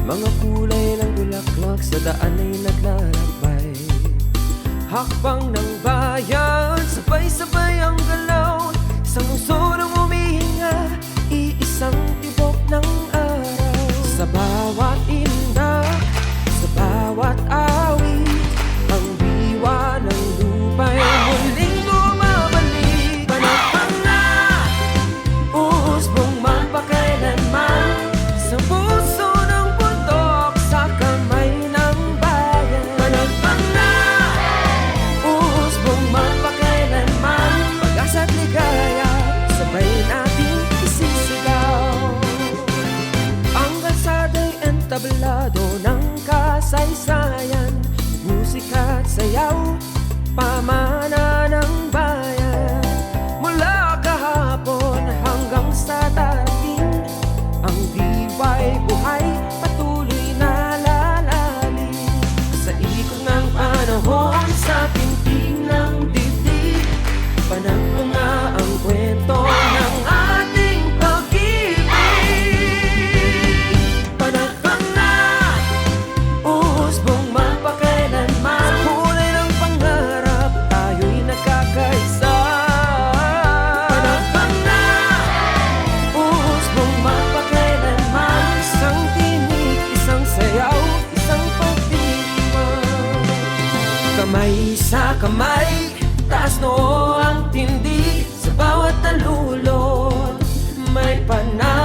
Mga kulay ng bulaklak sa daan ay naglalakbay. Hakbang ng bayan, sabay-sabay ang galaw. Isang usurong humihinga, iisang tibok ng araw. Sa bawat indak, sa bawat awit, ang diwa ng lupa'y muling bumabalik. Panahon na, uusbong magpakailanman sa puso ng bundok, sa kamay ng bayan. Panahon na, uusbong magpakailanman, pag-asa't ligaya, sabay nating isisigaw. Ang kalsada'y entablado ng kasaysayan, musika at sayaw, pamana ng bayan. Mula kahapon hanggang sa dating, ang diwa'y buhay, patuloy na lalalim. Sa ikot ng panahon, sa pintig ng dibdib, panahon nga ang kwento ng ating pag-ibig. Panahon na, uusbong magpakailanman, sa kulay ng pangarap, tayo'y nagkakaisa. Panahon na, uusbong magpakailanman, isang tinig, isang sayaw, isang pagdiriwang. Kamay sa kamay, taas noo ang tindig, sa bawat talulod may panahon.